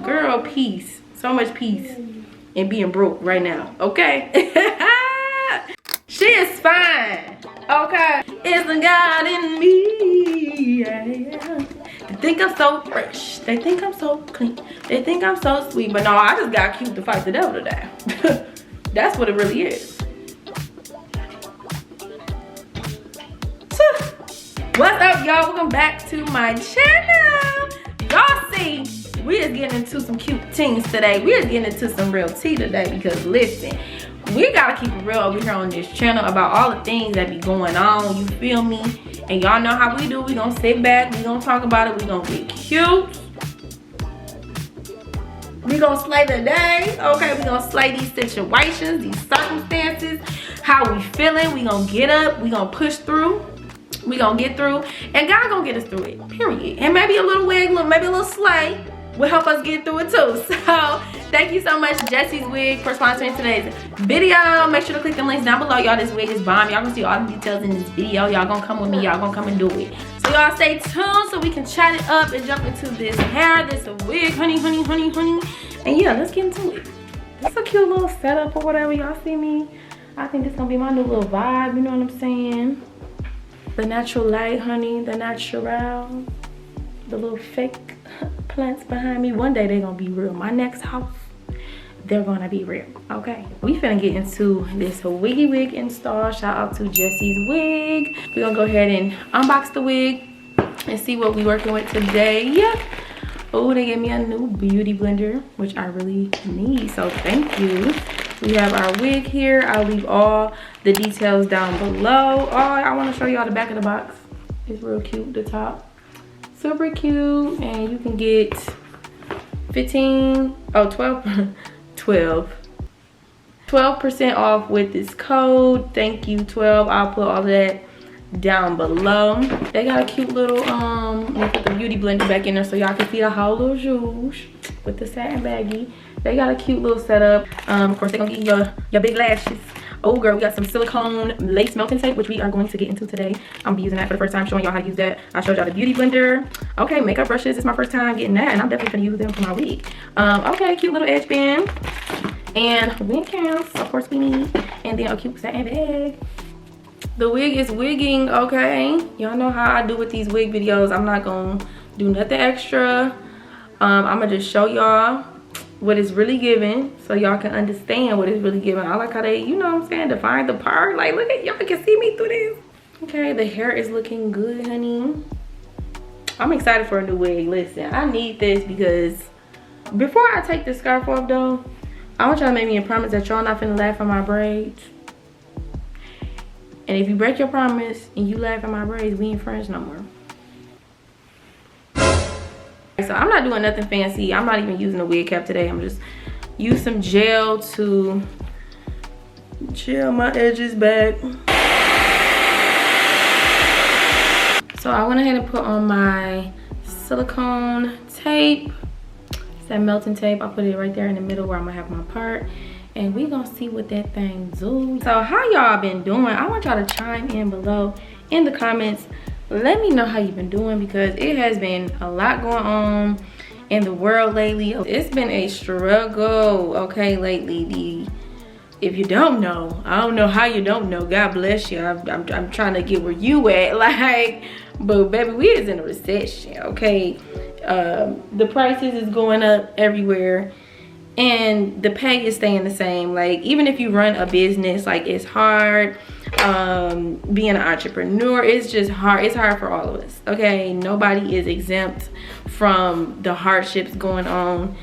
Girl, peace. So much peace in being broke right now, okay? She is fine, okay? It's the God in me, yeah. They think I'm so fresh. They think I'm so clean. They think I'm so sweet. But no, I just got cute to fight the devil today. That's what it really is. What's up, y'all? Welcome back to my channel. Y'all see, we is getting into some cute things today. We is getting into some real tea today because listen, we gotta keep it real over here on this channel about all the things that be going on, you feel me? And y'all know how we do. We gonna sit back, we gonna talk about it, we gonna get cute. We gonna slay the day, okay? We gonna slay these situations, these circumstances, how we feeling. We gonna get up, we gonna push through. We gonna get through, and God gonna get us through it, period. And maybe a little wig, maybe a little slay will help us get through it too. So thank you so much, Jessie's Wig, for sponsoring today's video. Make sure to click the links down below. Y'all, this wig is bomb. Y'all gonna see all the details in this video. Y'all gonna come with me. Y'all gonna come and do it. So y'all stay tuned so we can chat it up and jump into this hair, this wig, honey. And yeah, let's get into it. This is a cute little setup or whatever. Y'all see me? I think this is gonna be my new little vibe. You know what I'm saying? The natural light, honey, the natural, the little fake plants behind me. One day they're gonna be real. My next house, they're gonna be real, okay? We finna get into this wiggy wig install. Shout out to Jessie's Wig. We're gonna go ahead and unbox the wig and see what we working with today. Yeah. Oh, they gave me a new beauty blender, which I really need, so thank you. We have our wig here. I'll leave all the details down below. Oh, I want to show y'all the back of the box. It's real cute, the top. Super cute. And you can get 12% off with this code. Thank you, 12. I'll put all that down below. They got a cute little, let me put the beauty blender back in there so y'all can see the whole little juice with the satin baggie. They got a cute little setup. Of course, they're gonna get your big lashes. Oh girl, we got some silicone lace melting tape, which we are going to get into today. I'm gonna be using that for the first time, showing y'all how to use that. I showed y'all the beauty blender. Okay, makeup brushes. It's my first time getting that, and I'm definitely gonna use them for my wig. Okay, cute little edge band. And wig cams, of course we need. And then a cute satin bag. The wig is wigging, okay? Y'all know how I do with these wig videos. I'm not gonna do nothing extra. I'm gonna just show y'all what it's really giving so y'all can understand what it's really giving. I like how they, you know what I'm saying, define the part. Like, look at, y'all can see me through this. Okay, the hair is looking good, honey. I'm excited for a new wig. Listen, I need this because before I take this scarf off though, I want y'all to make me a promise that y'all not finna laugh at my braids. And if you break your promise and you laugh at my braids, we ain't friends no more. So I'm not doing nothing fancy. I'm not even using a wig cap today. I'm just use some gel to gel my edges back. So I went ahead and put on my silicone tape. It's that melting tape. I put it right there in the middle where I'm gonna have my part. And we gonna see what that thing do. So how y'all been doing? I want y'all to chime in below in the comments. Let me know how you've been doing because it has been a lot going on in the world lately. It's been a struggle, okay, lately. If you don't know, I don't know how you don't know. God bless you. I'm trying to get where you at, like, but baby, we is in a recession, okay? The prices is going up everywhere. And the pay is staying the same. Like, even if you run a business, like, it's hard. Being an entrepreneur, it's just hard. It's hard for all of us, okay? Nobody is exempt from the hardships going on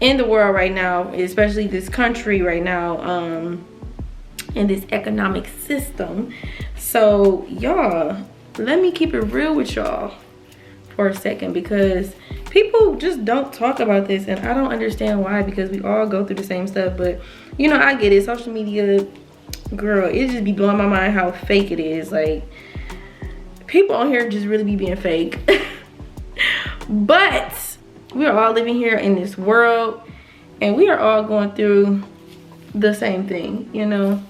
in the world right now, especially this country right now, in this economic system. So, y'all, let me keep it real with y'all for a second because people just don't talk about this, and I don't understand why, because we all go through the same stuff. But you know, I get it. Social media, girl, it just be blowing my mind how fake it is. Like, people on here just really be being fake. But we are all living here in this world, and we are all going through the same thing, you know.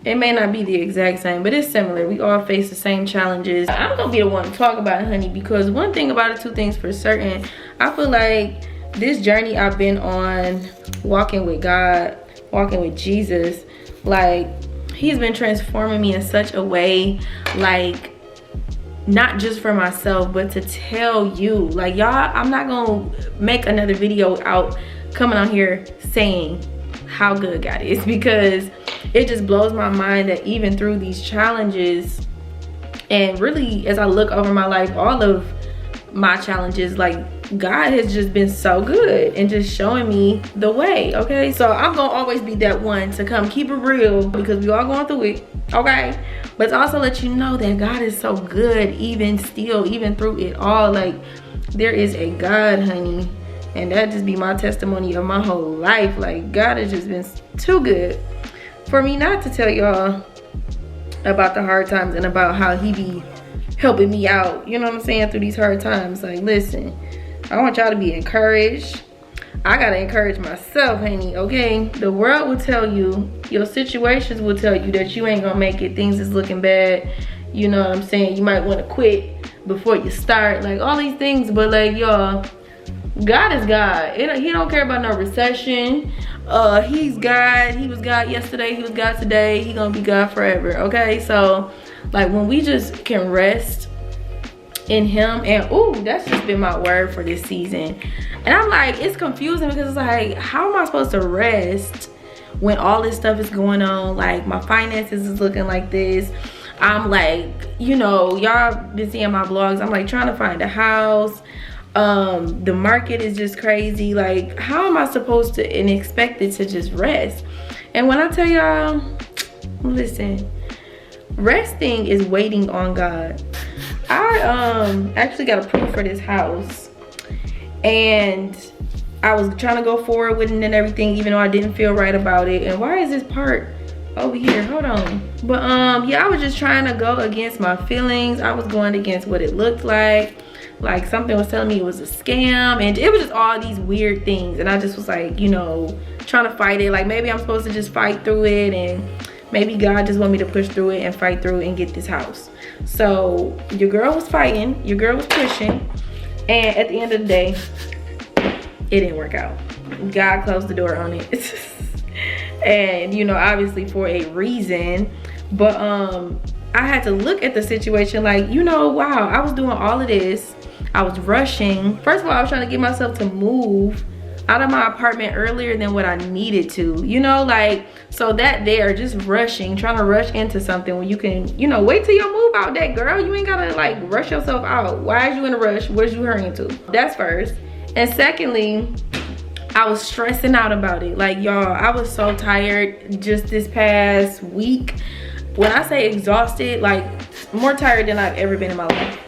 It may not be the exact same, but it's similar. We all face the same challenges. I'm gonna be the one to talk about it, honey, because one thing about it, two things for certain. I feel like this journey I've been on, walking with God, walking with Jesus, like, he's been transforming me in such a way, like, not just for myself, but to tell you, like, y'all, I'm not gonna make another video out coming on here saying how good God is, because it just blows my mind that even through these challenges, and really as I look over my life, all of my challenges, like, God has just been so good and just showing me the way, okay? So I'm gonna always be that one to come keep it real, because we all going through it, okay? But to also let you know that God is so good, even still, even through it all. Like, there is a God, honey, and that just be my testimony of my whole life. Like, God has just been too good for me not to tell y'all about the hard times and about how he be helping me out, you know what I'm saying, through these hard times. Like, listen, I want y'all to be encouraged. I gotta encourage myself, honey, okay? The world will tell you, your situations will tell you that you ain't gonna make it, things is looking bad, you know what I'm saying? You might wanna quit before you start, like, all these things. But, like, y'all, God is God. He don't care about no recession. He's God. He was God yesterday, he was God today, he gonna be God forever, okay? So, like, when we just can rest in him, and ooh, that's just been my word for this season. And I'm like, it's confusing, because it's like, how am I supposed to rest when all this stuff is going on? Like, my finances is looking like this. I'm like, you know, y'all been seeing my vlogs, I'm like trying to find a house. The market is just crazy. Like, how am I supposed to and expect it to just rest? And when I tell y'all, listen, resting is waiting on God. I actually got approved for this house, and I was trying to go forward with it and everything, even though I didn't feel right about it. And why is this part over here? Hold on. But yeah, I was just trying to go against my feelings. I was going against what it looked like something was telling me it was a scam, and it was just all these weird things. And I just was like, you know, trying to fight it. Like, maybe I'm supposed to just fight through it, and maybe God just want me to push through it and fight through it and get this house. So your girl was fighting, your girl was pushing, and at the end of the day, it didn't work out. God closed the door on it. And, you know, obviously for a reason. But I had to look at the situation like, you know, wow, I was doing all of this, I was rushing. First of all, I was trying to get myself to move out of my apartment earlier than what I needed to, you know, like, so that there, just rushing, trying to rush into something when you can, you know, wait till you move out. That girl, you ain't gotta like rush yourself out. Why is you in a rush? Where's you hurrying to? That's first. And secondly, I was stressing out about it. Like, y'all, I was so tired just this past week. When I say exhausted, like, more tired than I've ever been in my life.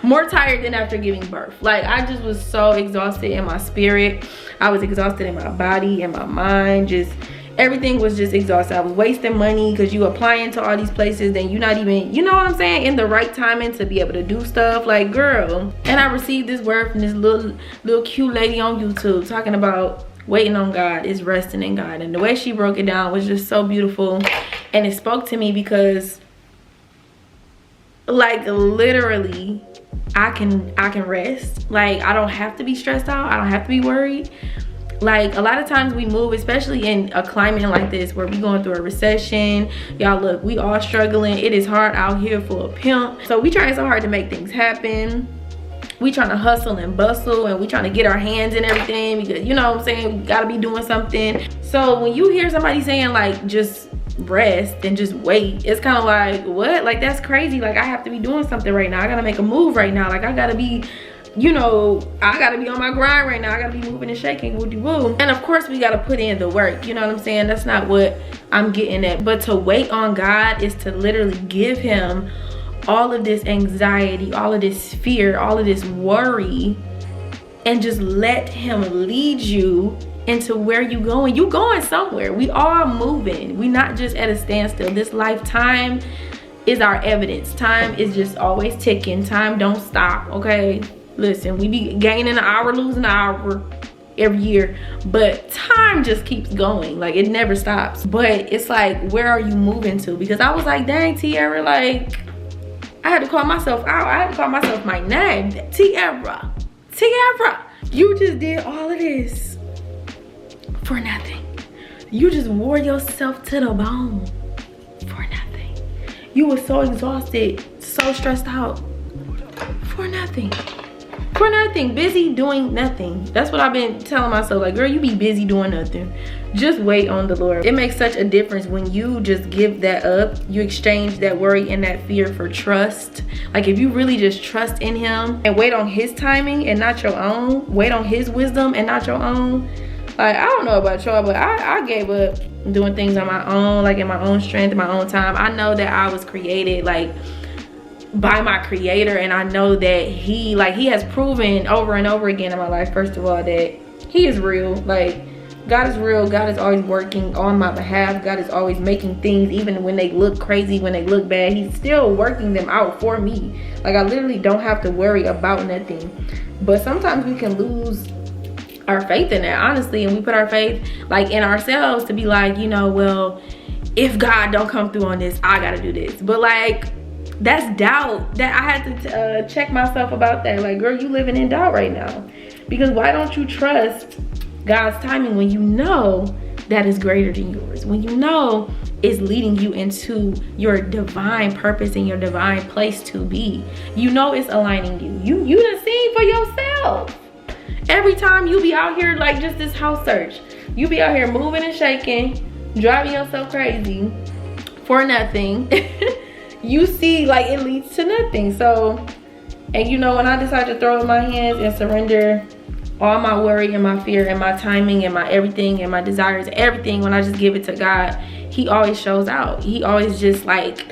More tired than after giving birth. Like, I just was so exhausted in my spirit. I was exhausted in my body and my mind. Just everything was just exhausted. I was wasting money because you applying to all these places, then you're not even, you know what I'm saying, in the right timing to be able to do stuff. Like, girl. And I received this word from this little cute lady on YouTube talking about waiting on God is resting in God. And the way she broke it down was just so beautiful. And it spoke to me because, like, literally, I can rest. Like, I don't have to be stressed out. I don't have to be worried. Like, a lot of times we move, especially in a climate like this where we going through a recession. Y'all, look, we all struggling. It is hard out here for a pimp. So we trying so hard to make things happen. We trying to hustle and bustle, and we trying to get our hands in everything because, you know what I'm saying, we gotta be doing something. So when you hear somebody saying like just rest and just wait, it's kind of like, what? Like, that's crazy. Like, I have to be doing something right now. I gotta make a move right now. Like, I gotta be, you know, I gotta be on my grind right now. I gotta be moving and shaking, woo-de-woo. And of course we gotta put in the work, you know what I'm saying? That's not what I'm getting at. But to wait on God is to literally give him all of this anxiety, all of this fear, all of this worry, and just let him lead you into where you going. You going somewhere. We all moving. We not just at a standstill. This lifetime is our evidence. Time is just always ticking. Time don't stop, okay? Listen, we be gaining an hour, losing an hour every year, but time just keeps going. Like, it never stops. But it's like, where are you moving to? Because I was like, dang, Tierra, like, I had to call myself out. I had to call myself my name. Tierra. You just did all of this for nothing. You just wore yourself to the bone for nothing. You were so exhausted, so stressed out for nothing. For nothing, busy doing nothing. That's what I've been telling myself. Like, girl, you be busy doing nothing. Just wait on the Lord. It makes such a difference when you just give that up. You exchange that worry and that fear for trust. Like, if you really just trust in him and wait on his timing and not your own, wait on his wisdom and not your own. Like, I don't know about y'all, but I gave up doing things on my own, like in my own strength, in my own time. I know that I was created like by my creator, and I know that he has proven over and over again in my life, first of all, that he is real. Like, God is real. God is always working on my behalf. God is always making things, even when they look crazy, when they look bad, he's still working them out for me. Like, I literally don't have to worry about nothing. But sometimes we can lose our faith in that, honestly, and we put our faith like in ourselves to be like, you know, well, if God don't come through on this, I gotta do this. But like, that's doubt. That I had to check myself about that. Like, girl, you living in doubt right now. Because why don't you trust God's timing when you know that is greater than yours? When you know it's leading you into your divine purpose and your divine place to be. You know it's aligning you. You done seen for yourself. Every time you be out here like just this house search, you be out here moving and shaking, driving yourself crazy for nothing. You see, like, it leads to nothing. So, and you know, when I decide to throw in my hands and surrender all my worry and my fear and my timing and my everything and my desires, everything, when I just give it to God, he always shows out. He always just like,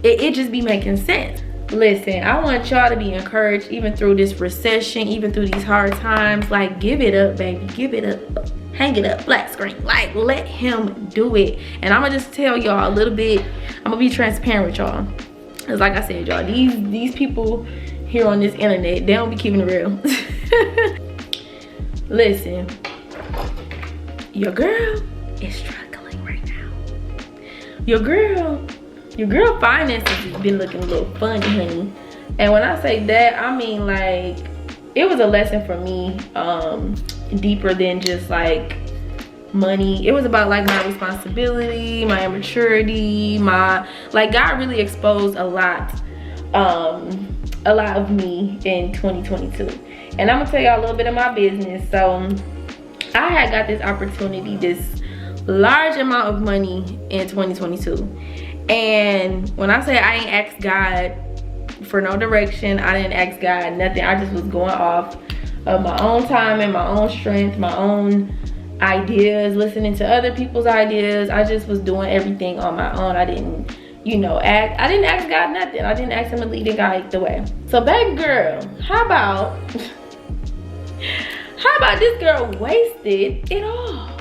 it just be making sense. Listen, I want y'all to be encouraged even through this recession, even through these hard times. Like, give it up, baby. Give it up. Hang it up, flat screen. Like, let him do it. And I'm gonna just tell y'all a little bit. I'm gonna be transparent with y'all. Cause like I said, y'all, these people here on this internet, they don't be keeping it real. Listen, your girl is struggling right now. Your girl finances has been looking a little funny, honey. And when I say that, I mean, like, it was a lesson for me, deeper than just like money. It was about like my responsibility, my immaturity, like, God really exposed a lot of me in 2022. And I'm gonna tell y'all a little bit of my business. So I had got this opportunity, this large amount of money in 2022. And when I say I ain't asked God for no direction, I didn't ask God nothing. I just was going off of my own time and my own strength, my own ideas, listening to other people's ideas. I just was doing everything on my own. I didn't, you know, I didn't ask God nothing. I didn't ask him to lead and guide the way. So baby girl, how about this girl wasted it all?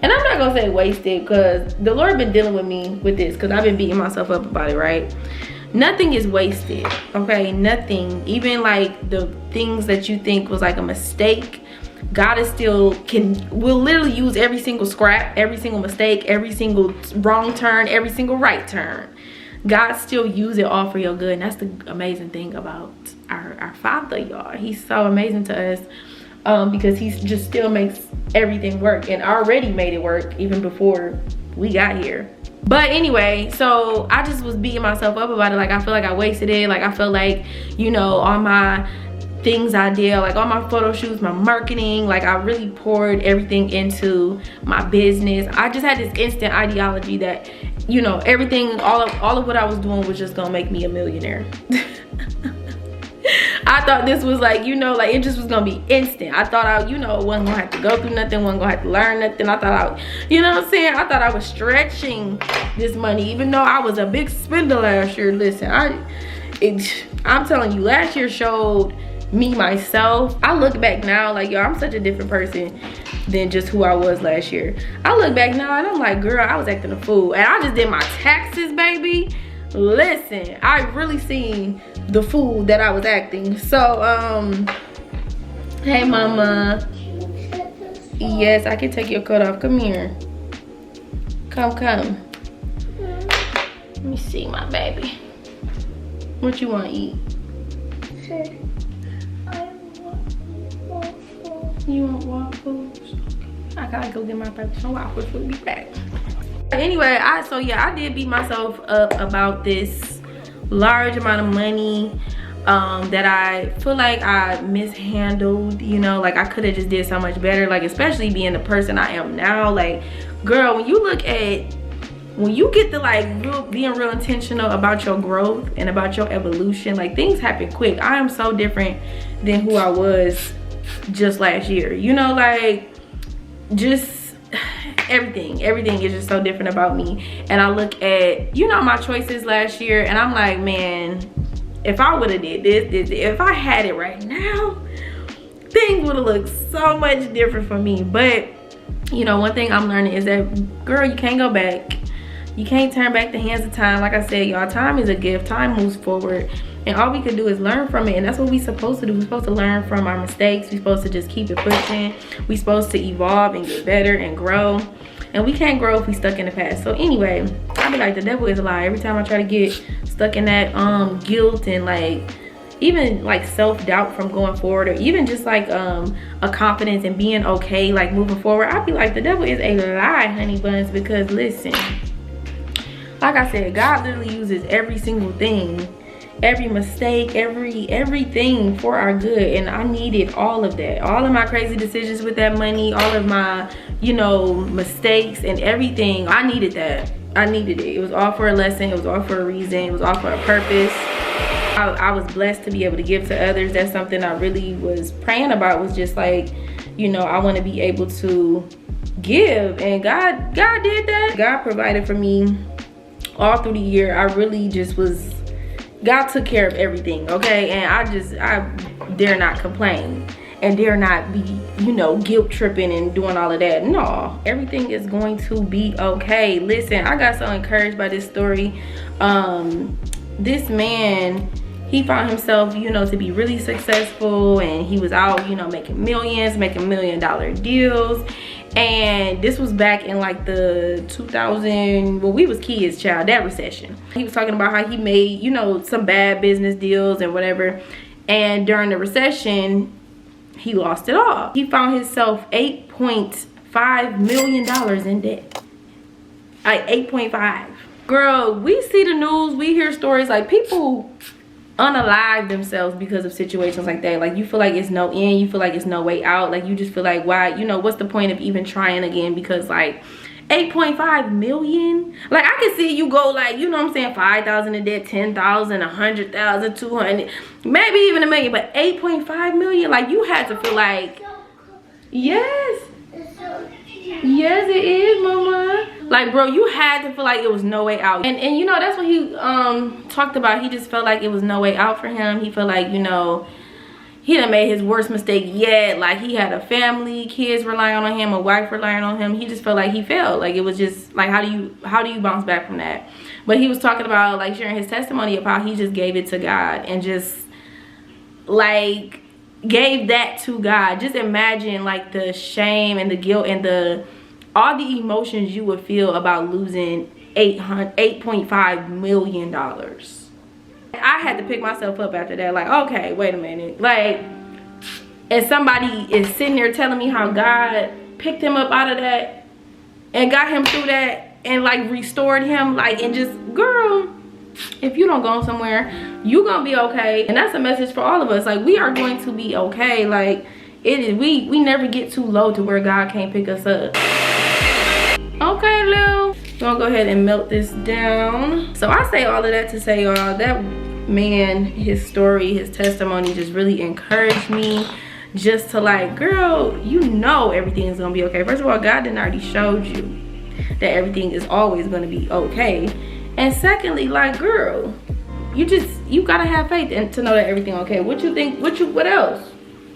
And I'm not gonna say wasted, because the Lord been dealing with me with this, because I've been beating myself up about it, right? Nothing is wasted, okay? Nothing. Even like the things that you think was like a mistake, God is still will literally use every single scrap, every single mistake, every single wrong turn, every single right turn. God still use it all for your good. And that's the amazing thing about our Father, y'all. He's so amazing to us, because he just still makes everything work, and already made it work even before we got here. But anyway, so I just was beating myself up about it. Like, I feel like I wasted it. Like, I feel like, you know, all my things I did, like all my photo shoots, my marketing, like I really poured everything into my business. I just had this instant ideology that, you know, everything, all of what I was doing was just gonna make me a millionaire. I thought this was like, you know, like it just was gonna be instant. I thought I, you know, wasn't gonna have to go through nothing, wasn't gonna have to learn nothing. I thought you know what I'm saying? I thought I was stretching this money, even though I was a big spender last year. Listen, I'm telling you, last year showed me myself. I look back now, like, yo, I'm such a different person than just who I was last year. I look back now and I'm like, girl, I was acting a fool. And I just did my taxes, baby. Listen, I really seen the fool that I was acting. So, hey, mama. Yes, I can take your coat off. Come here. Come. Let me see, my baby. What you want to eat? You want waffles? I gotta go get my breakfast on waffles. We'll be back. Anyway, I did beat myself up about this large amount of money that I feel like I mishandled. You know, like I could have just did so much better, like especially being the person I am now. Like, girl, when you get to like being real intentional about your growth and about your evolution, like things happen quick. I am so different than who I was just last year. You know, like just everything is just so different about me. And I look at, you know, my choices last year and I'm like, man, if I would have did this, if I had it right now, things would have looked so much different for me. But you know, one thing I'm learning is that, girl, you can't go back. You can't turn back the hands of time. Like I said, y'all, time is a gift. Time moves forward, and all we can do is learn from it. And that's what we're supposed to do. We're supposed to learn from our mistakes. We're supposed to just keep it pushing. We're supposed to evolve and get better and grow. And we can't grow if we stuck in the past. So anyway, I be like, the devil is a lie. Every time I try to get stuck in that guilt and like even like self-doubt from going forward, or even just like a confidence and being okay, like moving forward, I be like, the devil is a lie, honey buns. Because listen, like I said, God literally uses every single thing, every mistake, everything for our good. And I needed all of that, all of my crazy decisions with that money, all of my, you know, mistakes and everything. I needed that. I needed it. It was all for a lesson. It was all for a reason. It was all for a purpose. I was blessed to be able to give to others. That's something I really was praying about, was just like, you know, I want to be able to give. And God did that. God provided for me all through the year. I really just was, God took care of everything, okay? And I dare not complain and dare not be, you know, guilt tripping and doing all of that. No, everything is going to be okay. Listen, I got so encouraged by this story. This man, he found himself, you know, to be really successful, and he was out, you know, making millions, making $1 million deals. And this was back in like the 2000, well, we was kids, child, that recession. He was talking about how he made, you know, some bad business deals and whatever. And during the recession, he lost it all. He found himself $8.5 million in debt. Like 8.5. Girl, we see the news, we hear stories, like people unalive themselves because of situations like that. Like you feel like it's no end, you feel like it's no way out. Like you just feel like, why, you know, what's the point of even trying again? Because like 8.5 million, like I can see you go like, you know what I'm saying, 5,000 in debt, 10,000, 100,000, 200, maybe even $1 million, but 8.5 million, like you had to feel like, yes, yes it is, mama. Like, bro, you had to feel like it was no way out. And you know, that's what he talked about. He just felt like it was no way out for him. He felt like, you know, he done made his worst mistake yet. Like he had a family, kids relying on him, a wife relying on him. He just felt like he failed. Like it was just like, how do you bounce back from that? But he was talking about like sharing his testimony of how he just gave it to God and just like gave that to God. Just imagine like the shame and the guilt and all the emotions you would feel about losing $8.5 million. I had to pick myself up after that. Like, okay, wait a minute. Like, and somebody is sitting there telling me how God picked him up out of that and got him through that and like restored him. Like, and just, girl, if you don't go somewhere, you gonna be okay. And that's a message for all of us. Like, we are going to be okay. Like, it is, we never get too low to where God can't pick us up. Okay, Lou, we're gonna go ahead and melt this down. So I say all of that to say, y'all, that man, his story, his testimony just really encouraged me, just to like, girl, you know everything is gonna be okay. First of all, God done already showed you that everything is always gonna be okay. And secondly, like, girl, you gotta have faith and to know that everything okay. What you think? What else?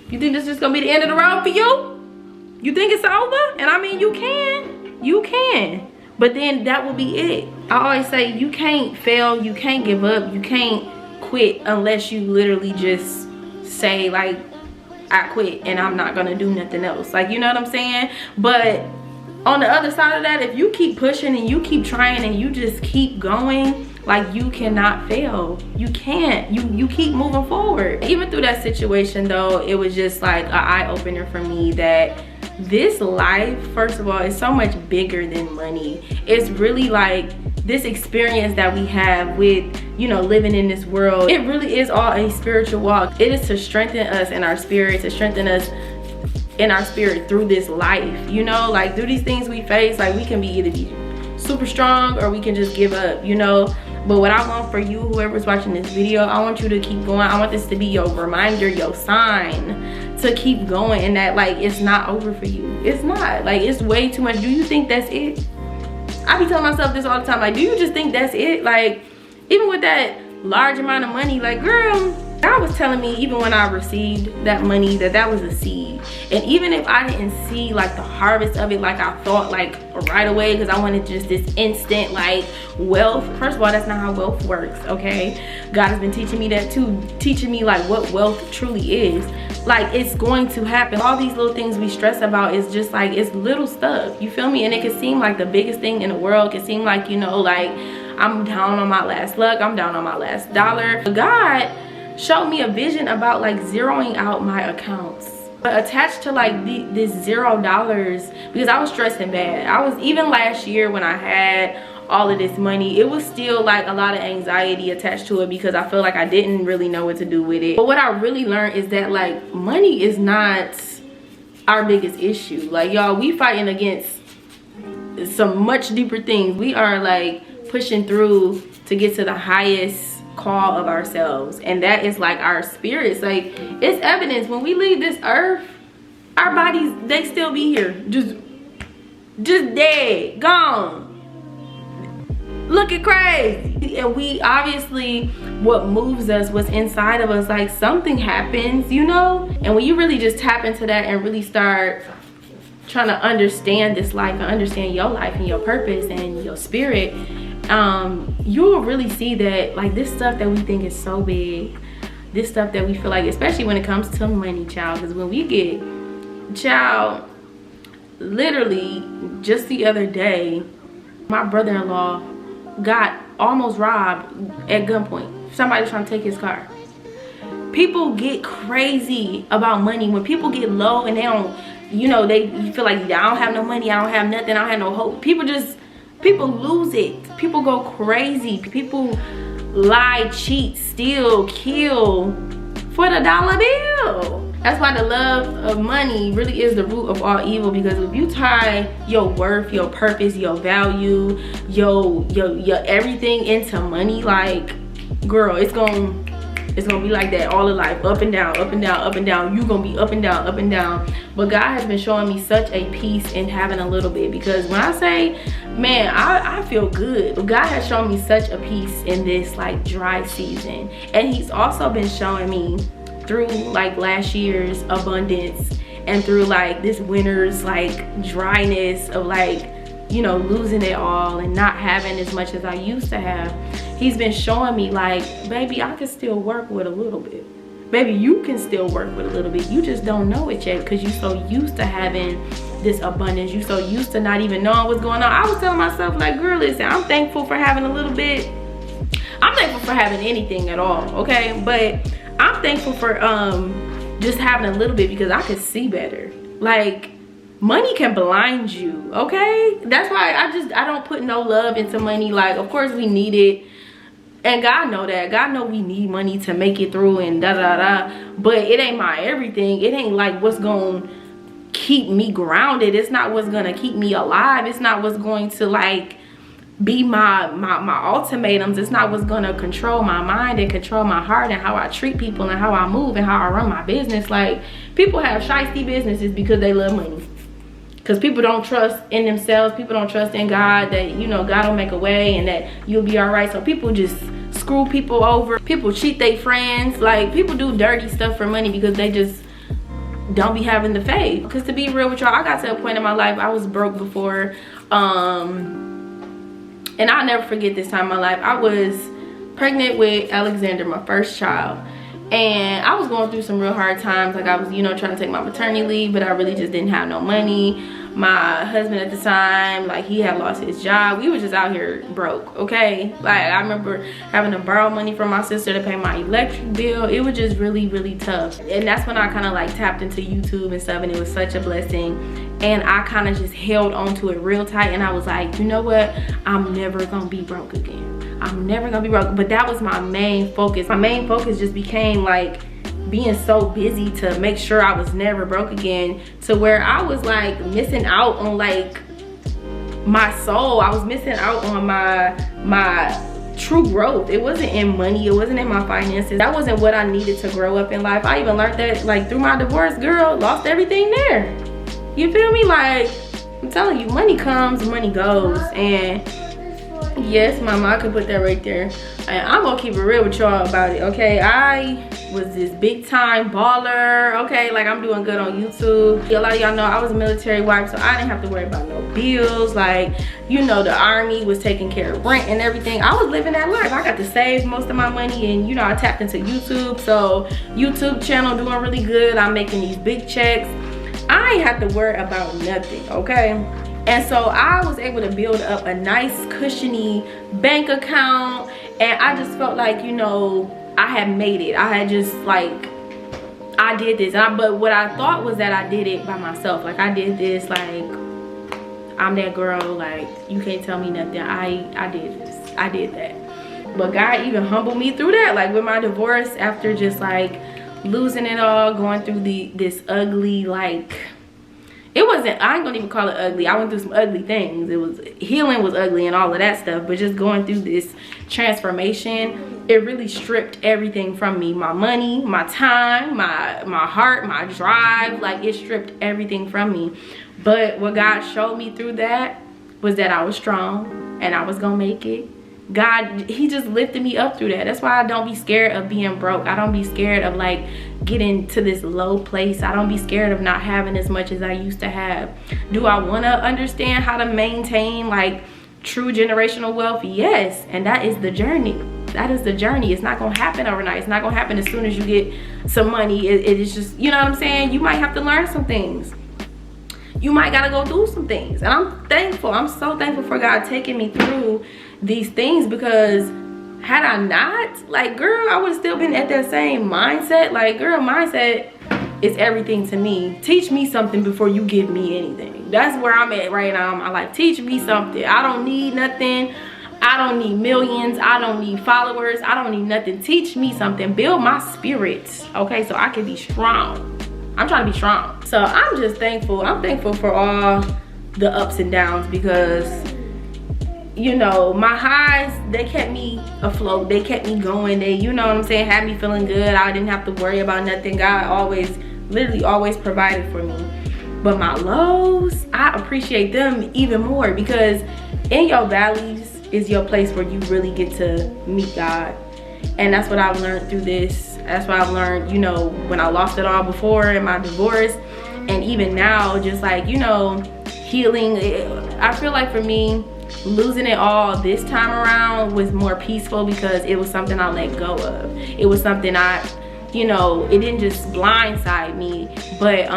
You think this is gonna be the end of the road for you? You think it's over? And I mean, you can, but then that will be it. I always say, you can't fail, you can't give up, you can't quit unless you literally just say like, I quit and I'm not gonna do nothing else. Like, you know what I'm saying? But on the other side of that, if you keep pushing and you keep trying and you just keep going, Like, you cannot fail. You can't. You keep moving forward. Even through that situation though, it was just like an eye-opener for me that this life, first of all, is so much bigger than money. It's really like this experience that we have with, you know, living in this world. It really is all a spiritual walk. It is to strengthen us in our spirit, to strengthen us in our spirit through this life, you know, like through these things we face. Like, we can be either be super strong or we can just give up, you know. But what I want for you, whoever's watching this video, I want you to keep going. I want this to be your reminder, your sign to keep going, and that like it's not over for you. It's not. Like, it's way too much. Do you think that's it? I be telling myself this all the time. Like, do you just think that's it? Like, even with that large amount of money, like, girl, God was telling me even when I received that money that was a seed. And even if I didn't see like the harvest of it like I thought, like right away, because I wanted just this instant like wealth. First of all, that's not how wealth works, okay? God has been teaching me that too, teaching me like what wealth truly is. Like, it's going to happen. All these little things we stress about is just like, it's little stuff, you feel me? And it can seem like the biggest thing in the world. It can seem like, you know, like I'm down on my last luck, I'm down on my last dollar. God showed me a vision about like zeroing out my accounts, but attached to like this $0, because I was stressing bad. I was, even last year when I had all of this money, it was still like a lot of anxiety attached to it because I feel like I didn't really know what to do with it. But what I really learned is that like money is not our biggest issue. Like, y'all, we fighting against some much deeper things. We are like pushing through to get to the highest call of ourselves, and that is like our spirits. Like, it's evidence when we leave this earth, our bodies, they still be here, just dead, gone, looking crazy. And we obviously, what moves us, what's inside of us, like something happens, you know. And when you really just tap into that and really start trying to understand this life and understand your life and your purpose and your spirit, you will really see that like this stuff that we think is so big, this stuff that we feel like, especially when it comes to money, child, because when we get, child, literally just the other day, my brother-in-law got almost robbed at gunpoint. Somebody trying to take his car. People get crazy about money. When people get low and they don't, you know, you feel like, I don't have no money, I don't have nothing, I don't have no hope. People lose it. People go crazy. People lie, cheat, steal, kill for the dollar bill. That's why the love of money really is the root of all evil, because if you tie your worth, your purpose, your value, your everything into money, like, girl, it's gonna be like that all of life, up and down, up and down, up and down. You're gonna be up and down, up and down. But God has been showing me such a peace in having a little bit, because when I say, man, I feel good. God has shown me such a peace in this like dry season. And he's also been showing me through like last year's abundance and through like this winter's like dryness of like, you know, losing it all and not having as much as I used to have. He's been showing me like, baby, I can still work with a little bit. Baby, you can still work with a little bit. You just don't know it yet because you're so used to having this abundance. You're so used to not even knowing what's going on. I was telling myself like, girl, listen, I'm thankful for having a little bit. I'm thankful for having anything at all, okay? But I'm thankful for just having a little bit because I could see better. Like, money can blind you, okay? That's why I don't put no love into money. Like, of course we need it, and God know that. God know we need money to make it through and da da da, but it ain't my everything. It ain't like what's gonna keep me grounded. It's not what's gonna keep me alive. It's not what's going to like be my ultimatums. It's not what's gonna control my mind and control my heart and how I treat people and how I move and how I run my business. Like, people have shiesty businesses because they love money. Because people don't trust in themselves. People don't trust in God, that, you know, God will make a way and that you'll be all right. So people just screw people over. People cheat their friends. Like, people do dirty stuff for money because they just don't be having the faith. Because to be real with y'all, I got to a point in my life, I was broke before. And I'll never forget this time in my life. I was pregnant with Alexander, my first child. And I was going through some real hard times. Like, I was, you know, trying to take my maternity leave, but I really just didn't have no money. My husband at the time, like, he had lost his job. We were just out here broke, okay? Like, I remember having to borrow money from my sister to pay my electric bill. It was just really, really tough. And that's when I kind of like tapped into YouTube and stuff, and it was such a blessing. And I kind of just held on to it real tight, and I was like, you know what? I'm never gonna be broke again. I'm never gonna be broke. But that was my main focus. My main focus just became like being so busy to make sure I was never broke again, to where I was like missing out on like my soul. I was missing out on my true growth. It wasn't in money, it wasn't in my finances. That wasn't what I needed to grow up in life. I even learned that like through my divorce, girl. Lost everything there. You feel me? Like, I'm telling you, money comes, money goes. And yes, mama, I could put that right there. And I'm gonna keep it real with y'all about it, okay? I was this big time baller, okay? Like, I'm doing good on YouTube. A lot of y'all know I was a military wife, so I didn't have to worry about no bills. Like, you know, the army was taking care of rent and everything. I was living that life. I got to save most of my money, and you know, I tapped into YouTube. So YouTube channel doing really good. I'm making these big checks. I ain't have to worry about nothing, okay? And so I was able to build up a nice cushiony bank account, and I just felt like, you know, I had made it. I had just like, I did this. But what I thought was that I did it by myself. Like, I did this, like, I'm that girl, like, you can't tell me nothing. I did this, I did that. But God even humbled me through that, like with my divorce, after just like losing it all, going through this ugly, like, it wasn't, I ain't gonna even call it ugly. I went through some ugly things. It was, healing was ugly and all of that stuff, but just going through this transformation, it really stripped everything from me. My money, my time, my heart, my drive, like, it stripped everything from me. But what God showed me through that was that I was strong and I was gonna make it. God, he just lifted me up through that. That's why I don't be scared of being broke. I don't be scared of like getting to this low place. I don't be scared of not having as much as I used to have. Do I want to understand how to maintain like true generational wealth? Yes. And that is the journey. That is the journey. It's not gonna happen overnight. It's not gonna happen as soon as you get some money. It is just, you know what I'm saying? You might have to learn some things. You might gotta go through some things. And I'm thankful. I'm so thankful for God taking me through these things, because had I not, like, girl, I would have still been at that same mindset. Like, girl, mindset is everything to me. Teach me something before you give me anything. That's where I'm at right now. I like, teach me something. I don't need nothing. I don't need millions. I don't need followers. I don't need nothing. Teach me something. Build my spirit, okay, so I can be strong. I'm trying to be strong. So I'm just thankful. I'm thankful for all the ups and downs, because, you know, my highs, they kept me afloat. They kept me going. They, you know what I'm saying, had me feeling good. I didn't have to worry about nothing. God always, literally always provided for me. But my lows, I appreciate them even more, because in your valleys is your place where you really get to meet God. And that's what I've learned through this. That's what I've learned, you know, when I lost it all before in my divorce, and even now, just like, you know, healing. I feel like for me, losing it all this time around was more peaceful, because it was something I let go of. It was something I, you know, it didn't just blindside me, but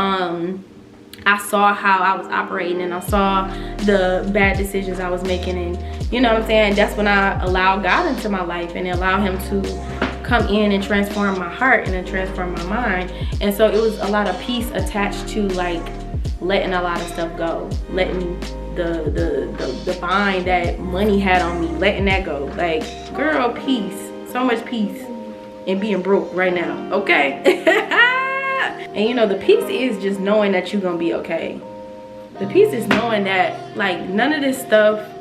I saw how I was operating, and I saw the bad decisions I was making, and you know what I'm saying, that's when I allowed God into my life and allowed him to come in and transform my heart and then transform my mind. And so it was a lot of peace attached to like letting a lot of stuff go, letting the bind that money had on me, letting that go. Like, girl, peace, so much peace in being broke right now, okay? And you know, the peace is just knowing that you're gonna be okay. The peace is knowing that like none of this stuff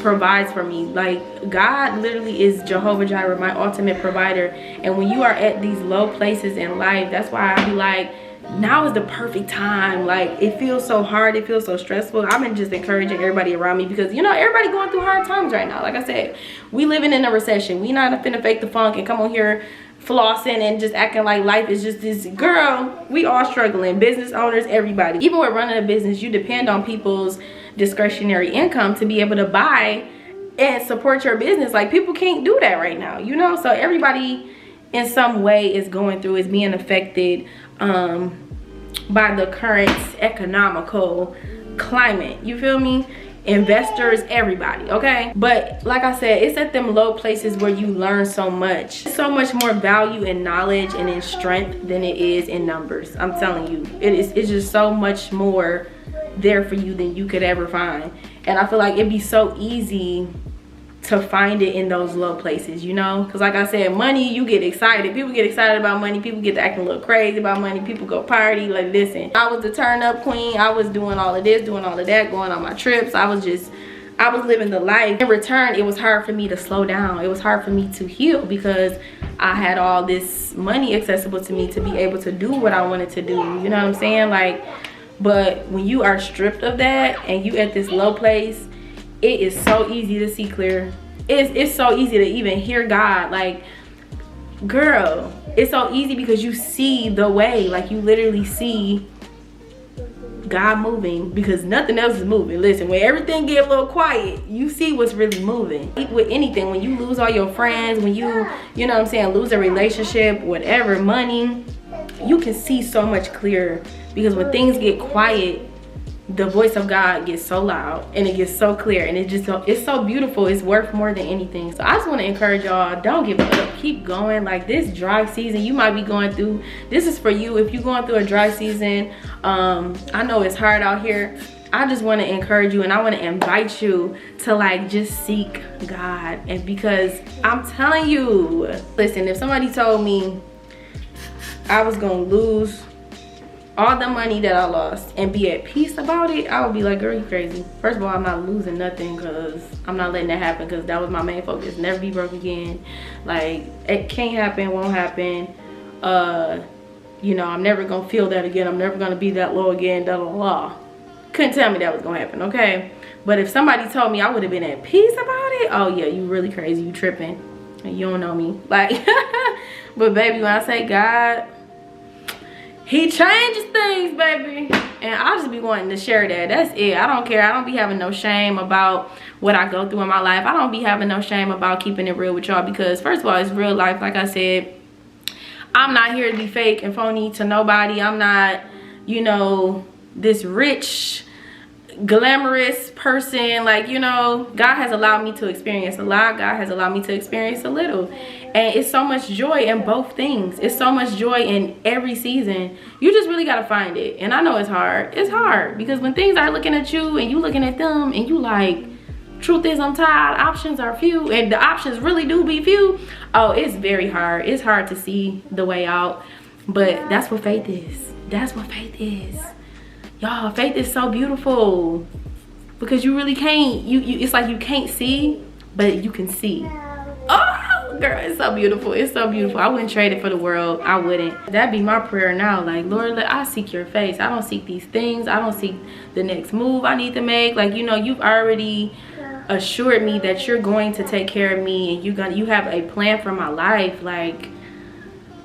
provides for me. Like, God literally is Jehovah Jireh, my ultimate provider. And when you are at these low places in life, that's why I be like, now is the perfect time. Like, it feels so hard, it feels so stressful. I've been just encouraging everybody around me, because you know, everybody going through hard times right now. Like I said, we living in a recession. We not finna fake the funk and come on here flossing and just acting like life is just this. Girl, we all struggling. Business owners, everybody. Even with running a business, you depend on people's discretionary income to be able to buy and support your business. Like, people can't do that right now, you know? So everybody in some way is going through, is being affected by the current economical climate. You feel me? Investors, everybody, okay? But like I said, it's at them low places where you learn so much. So much more value in knowledge and in strength than it is in numbers. I'm telling you, it's just so much more there for you than you could ever find. And I feel like it'd be so easy to find it in those low places, you know? Because like I said, money, you get excited. People get excited about money. People get to acting a little crazy about money. People go party. Like, listen, I was the turn up queen. I was doing all of this, doing all of that, going on my trips. I was living the life. In return, it was hard for me to slow down. It was hard for me to heal because I had all this money accessible to me to be able to do what I wanted to do. You know what I'm saying? Like, but when you are stripped of that and you at this low place, it is so easy to see clear. It's so easy to even hear God. Like, girl, it's so easy because you see the way. Like, you literally see God moving because nothing else is moving. Listen, when everything get a little quiet, you see what's really moving. With anything, when you lose all your friends, when you know what I'm saying, lose a relationship, whatever, money, you can see so much clearer because when things get quiet, the voice of God gets so loud and it gets so clear, and it's so beautiful. It's worth more than anything. So I just want to encourage y'all, don't give up, keep going. Like, this dry season you might be going through, this is for you. If you're going through a dry season, I know it's hard out here. I just want to encourage you and I want to invite you to, like, just seek God. And because I'm telling you, listen, if somebody told me I was gonna lose all the money that I lost and be at peace about it, I would be like, girl, you crazy. First of all, I'm not losing nothing because I'm not letting that happen, because that was my main focus. Never be broke again. Like, it can't happen, won't happen. You know, I'm never gonna feel that again. I'm never gonna be that low again, da da da. Couldn't tell me that was gonna happen, okay? But if somebody told me I would have been at peace about it, oh yeah, you really crazy, you tripping. And you don't know me. Like, but baby, when I say God, He changes things, baby. And I'll just be wanting to share that. That's it. I don't care. I don't be having no shame about what I go through in my life. I don't be having no shame about keeping it real with y'all because, first of all, it's real life. Like I said, I'm not here to be fake and phony to nobody. I'm not, you know, this rich, glamorous person. Like, you know, God has allowed me to experience a lot. God has allowed me to experience a little. And it's so much joy in both things. It's so much joy in every season. You just really got to find it. And I know it's hard. It's hard because when things are looking at you and you looking at them and you like, truth is I'm tired, options are few, and the options really do be few. Oh, it's very hard. It's hard to see the way out. But that's what faith is. That's what faith is. Y'all, faith is so beautiful because you really can't, it's like you can't see, but you can see. Oh, girl, it's so beautiful. It's so beautiful. I wouldn't trade it for the world. I wouldn't. That'd be my prayer now. Like, Lord, I seek your face. I don't seek these things. I don't seek the next move I need to make. Like, you know, you've already assured me that you're going to take care of me and you have a plan for my life. Like,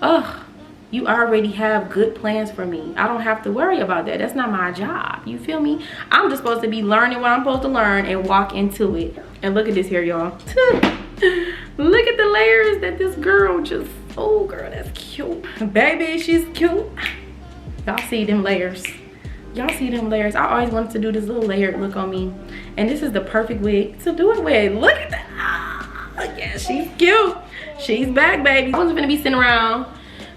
ugh. You already have good plans for me. I don't have to worry about that. That's not my job. You feel me? I'm just supposed to be learning what I'm supposed to learn and walk into it. And look at this here, y'all. Look at the layers that this girl just, oh girl, that's cute. Baby, she's cute. Y'all see them layers. Y'all see them layers. I always wanted to do this little layered look on me. And this is the perfect wig to do it with. Look at that. Oh, yeah, she's cute. She's back, baby. I wasn't gonna be sitting around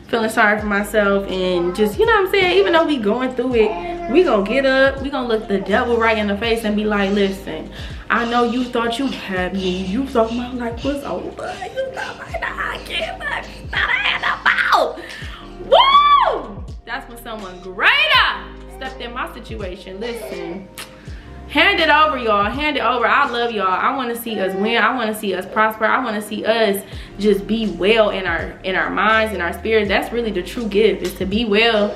feeling sorry for myself and just, you know what I'm saying, even though we going through it, we gonna get up, we gonna look the devil right in the face and be like, listen, I know you thought you had me, you thought my life was over, you thought I can't let me not have about. Woo! That's when someone greater stepped in my situation. Listen, hand it over, y'all. Hand it over. I love y'all. I want to see us win. I want to see us prosper. I want to see us just be well in our minds and our spirits. That's really the true gift, is to be well,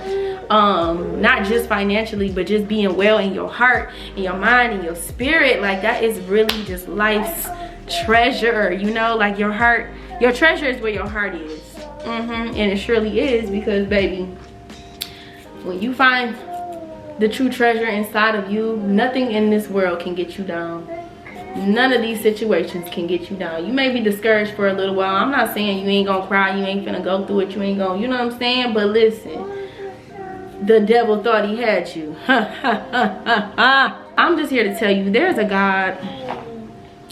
not just financially, but just being well in your heart, in your mind, in your spirit. Like, that is really just life's treasure, you know? Like, your heart, your treasure is where your heart is. And it surely is, because baby, when you find the true treasure inside of you, nothing in this world can get you down. None of these situations can get you down. You may be discouraged for a little while. I'm not saying you ain't gonna cry, you ain't finna go through it, you ain't gonna, you know what I'm saying? But listen, the devil thought he had you. I'm just here to tell you, there's a God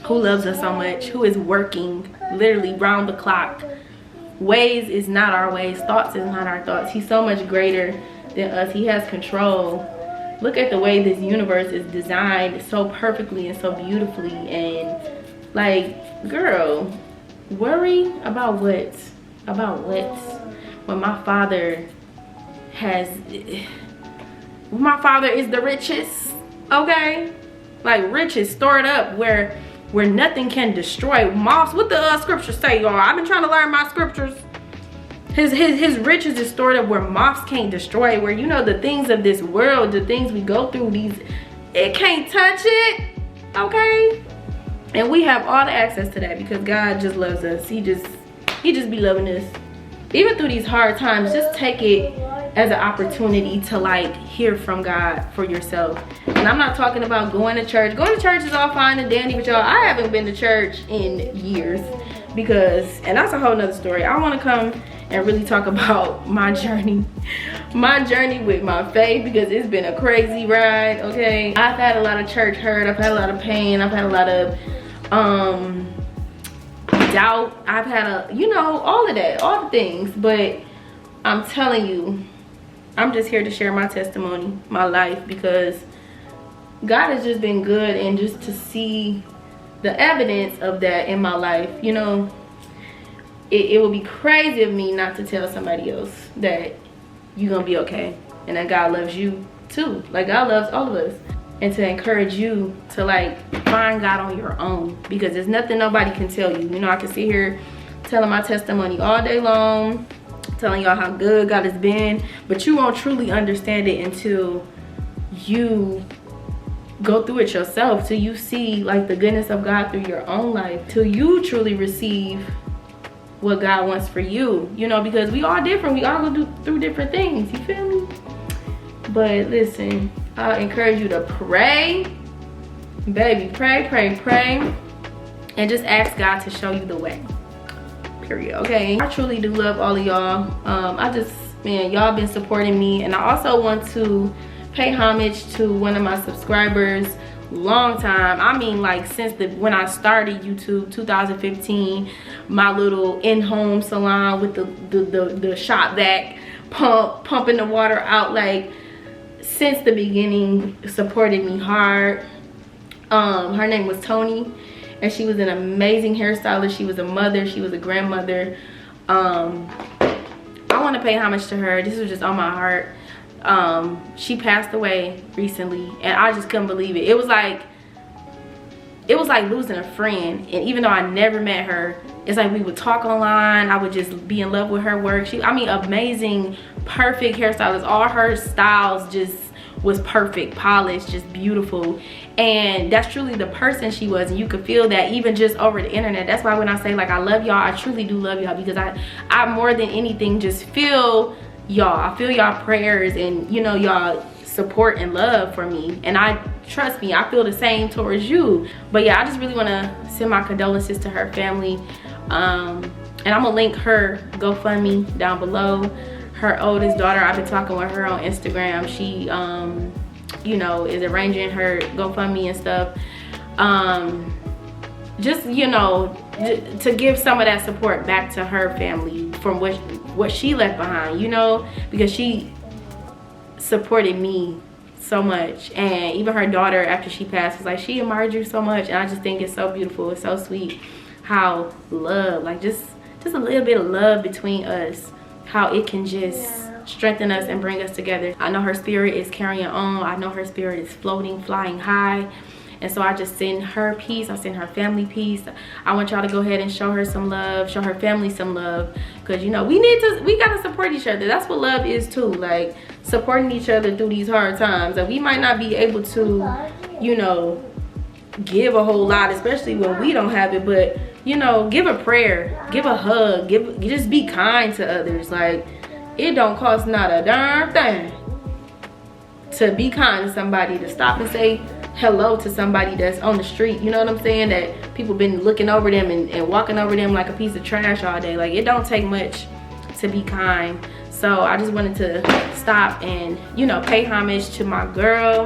who loves us so much, who is working literally round the clock. Ways is not our ways, thoughts is not our thoughts. He's so much greater than us. He has control. Look at the way this universe is designed so perfectly and so beautifully. And like, girl, worry about what? About what? When my father is the richest, okay? Like, riches stored up where nothing can destroy. Moths, what the scriptures say, y'all? I've been trying to learn my scriptures. His riches is stored up where moths can't destroy, where, you know, the things of this world, the things we go through, it can't touch it, okay? And we have all the access to that because God just loves us. He just be loving us. Even through these hard times, just take it as an opportunity to like hear from God for yourself. And I'm not talking about going to church. Going to church is all fine and dandy, but y'all, I haven't been to church in years because, and that's a whole nother story. I want to come and really talk about my journey with my faith, because it's been a crazy ride, okay? I've had a lot of church hurt, I've had a lot of pain, I've had a lot of doubt, I've had you know, all of that, all the things. But I'm telling you, I'm just here to share my testimony, my life, because God has just been good, and just to see the evidence of that in my life, you know, it would be crazy of me not to tell somebody else that you're gonna be okay, and that God loves you too. Like, God loves all of us. And to encourage you to like find God on your own, because there's nothing nobody can tell you. You know, I can sit here telling my testimony all day long, telling y'all how good God has been, but you won't truly understand it until you go through it yourself, till you see like the goodness of God through your own life, till you truly receive what God wants for you, you know, because we all different. We all go through different things, you feel me? But listen, I encourage you to pray, baby. Pray, and just ask God to show you the way, period, okay? I truly do love all of y'all. Man, y'all been supporting me, and I also want to pay homage to one of my subscribers. Long time, I mean, like since when I started YouTube, 2015, my little in-home salon with the shop vac pumping the water out, like since the beginning, supported me hard. Her name was Toni, and she was an amazing hairstylist. She was a mother, she was a grandmother. I want to pay homage to her. This was just on my heart. She passed away recently, and I just couldn't believe it. It was like losing a friend. And even though I never met her, it's like we would talk online, I would just be in love with her work. I mean, amazing, perfect hairstylist. All her styles just was perfect, polished, just beautiful. And that's truly the person she was, and you could feel that even just over the internet. That's why when I say like I love y'all, I truly do love y'all, because I more than anything just feel y'all. I feel y'all prayers, and you know, y'all support and love for me, and trust me, I feel the same towards you. But yeah, I just really want to send my condolences to her family, and I'm gonna link her GoFundMe down below. Her oldest daughter, I've been talking with her on Instagram. She you know, is arranging her GoFundMe and stuff, just, you know, to give some of that support back to her family from what she left behind, you know, because she supported me so much. And even her daughter, after she passed, was like, she admired you so much. And I just think it's so beautiful, it's so sweet how love, like just a little bit of love between us, how it can just strengthen us and bring us together. I know her spirit is carrying on. I know her spirit is floating, flying high. And so I just send her peace. I send her family peace. I want y'all to go ahead and show her some love, show her family some love, because you know, we gotta support each other. That's what love is too, like supporting each other through these hard times. And we might not be able to, you know, give a whole lot, especially when we don't have it, but you know, give a prayer, give a hug, just be kind to others. Like, it don't cost not a darn thing to be kind to somebody, to stop and say hello to somebody that's on the street, you know what I'm saying, that people been looking over them and walking over them like a piece of trash all day. Like, it don't take much to be kind. So I just wanted to stop and, you know, pay homage to my girl.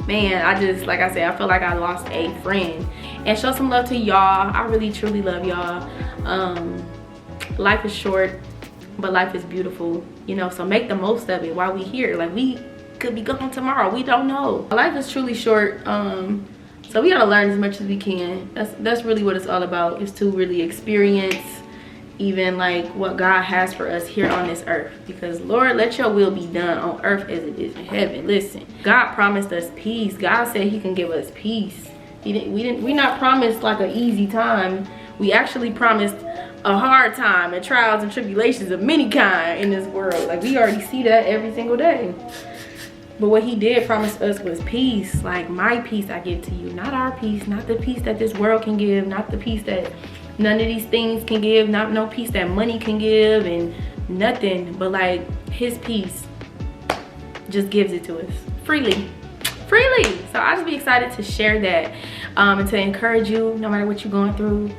Man, I just, like I said, I feel like I lost a friend. And show some love to y'all. I really truly love y'all. Life is short, but life is beautiful, you know, so make the most of it while we here. Like, we could be gone tomorrow, we don't know. Life is truly short, so we gotta learn as much as we can. That's really what it's all about, is to really experience even like what God has for us here on this earth. Because Lord, let your will be done on earth as it is in heaven. Listen, God promised us peace. God said he can give us peace. We not promised like an easy time. We actually promised a hard time and trials and tribulations of many kind in this world. Like, we already see that every single day. But what he did promise us was peace. Like, my peace I give to you, not our peace, not the peace that this world can give, not the peace that none of these things can give, not no peace that money can give, and nothing but like his peace just gives it to us freely. So I just be excited to share that, and to encourage you, no matter what you're going through,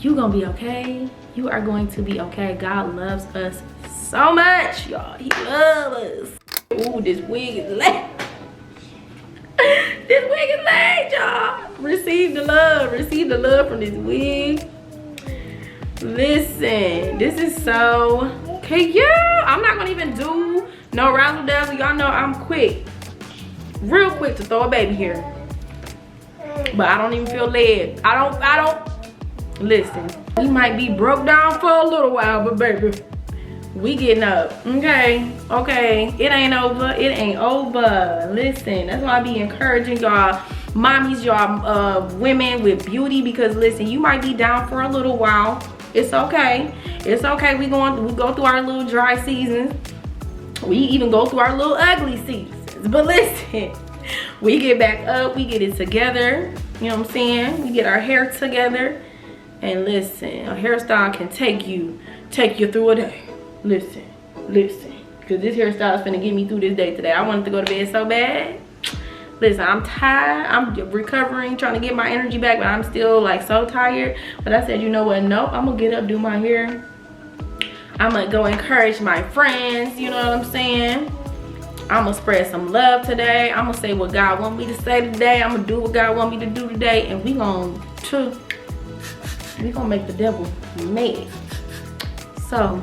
you're gonna be okay. You are going to be okay. God loves us so much, y'all. He loves us. Ooh, this wig is laid. This wig is laid, y'all. Receive the love from this wig. Listen, this is so cute. I'm not gonna even do no razzle dazzle. Y'all know I'm quick, real quick to throw a baby here, but I don't even feel led. I don't. Listen, we might be broke down for a little while, but baby, we getting up. Okay, it ain't over. Listen, that's why I be encouraging y'all mommies, y'all women with beauty, because listen, you might be down for a little while. It's okay. We go through our little dry seasons. We even go through our little ugly seasons. But listen, we get back up, we get it together. You know what I'm saying? We get our hair together. And listen, a hairstyle can take you through a day. Listen, because this hairstyle is finna get me through this day today. I wanted to go to bed so bad. Listen, I'm tired. I'm recovering, trying to get my energy back, but I'm still like so tired. But I said, you know what? Nope, I'm gonna get up, do my hair. I'm gonna go encourage my friends. You know what I'm saying? I'm gonna spread some love today. I'm gonna say what God want me to say today. I'm gonna do what God want me to do today, and we gonna make the devil mad. So,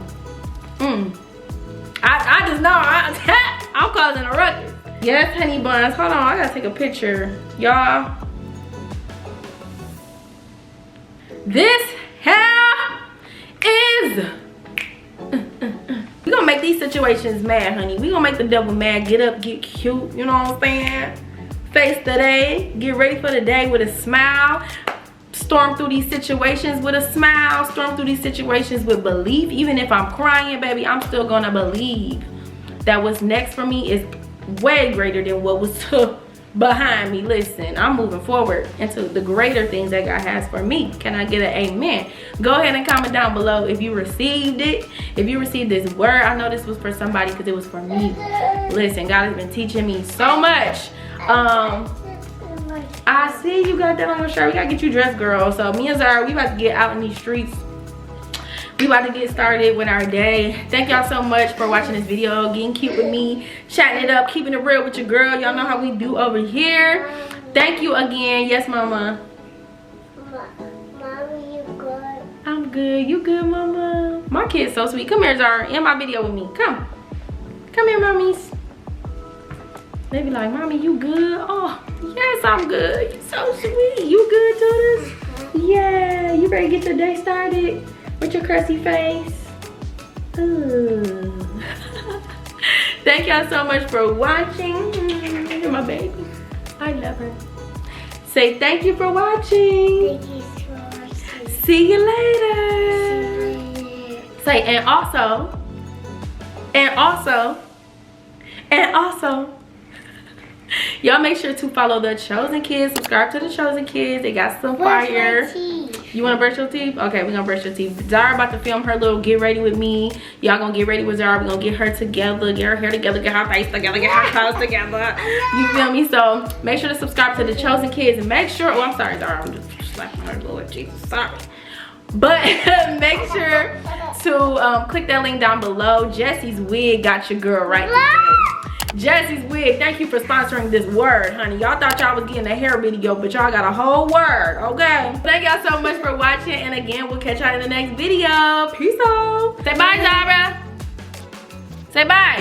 I just know I'm causing a ruckus. Yes, honey buns. Hold on, I gotta take a picture, y'all. This hair is. We gonna make these situations mad, honey. We gonna make the devil mad. Get up, get cute. You know what I'm saying? Face the day. Get ready for the day with a smile. Storm through these situations with a smile. Storm through these situations with belief. Even if I'm crying, baby, I'm still gonna believe that what's next for me is way greater than what was behind me. Listen, I'm moving forward into the greater things that God has for me. Can I get an amen? Go ahead and comment down below if you received it. If you received this word, I know this was for somebody because it was for me. Listen, God has been teaching me so much. I see you got that on your shirt. We gotta get you dressed, girl. So me and Zara, we about to get out in these streets. We about to get started with our day. Thank y'all so much for watching this video, getting cute with me, chatting it up, keeping it real with your girl. Y'all know how we do over here. Thank you again. Yes, mama. Mommy, you good? I'm good. You good, mama? My kid's so sweet. Come here, Zara. In my video with me. Come here, mommies. They be like, mommy, you good? Oh, yes, I'm good. You're so sweet. You good, Tooters? Yeah. You ready to get the day started with your crusty face? Ooh. Thank y'all so much for watching. You're my baby. I love her. Say thank you for watching. Thank you for watching. See you later. Say, and also, y'all make sure to follow the CHOZN Kids. Subscribe to the CHOZN Kids. They got some fire. You want to brush your teeth? Okay, we're going to brush your teeth. Zara about to film her little get ready with me. Y'all going to get ready with Zara. We're going to get her together. Get her hair together. Get her face together. Get her clothes together. You feel me? So make sure to subscribe to the CHOZN Kids. And make sure, oh, I'm sorry, Zara. I'm just slapping her, Lord Jesus. Sorry. But make sure to click that link down below. Jessie's wig got your girl right there. Jessie's wig, thank you for sponsoring this word, honey. Y'all thought y'all was getting a hair video, but y'all got a whole word, okay? Thank y'all so much for watching, and again, we'll catch y'all in the next video. Peace out. Say bye, Zara. Say bye.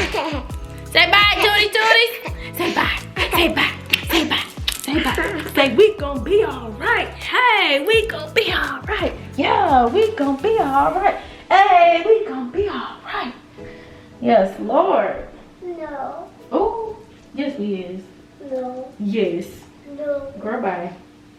Say bye, Toni Tooties. Say bye. Say bye. Say bye. Say bye. Say we gon' be alright. Hey, we gon' be alright. Yeah, we gon' be alright. Hey, we gon' be alright. Yes, Lord. No. Oh, yes we is. No. Yes. No. Girl, bye.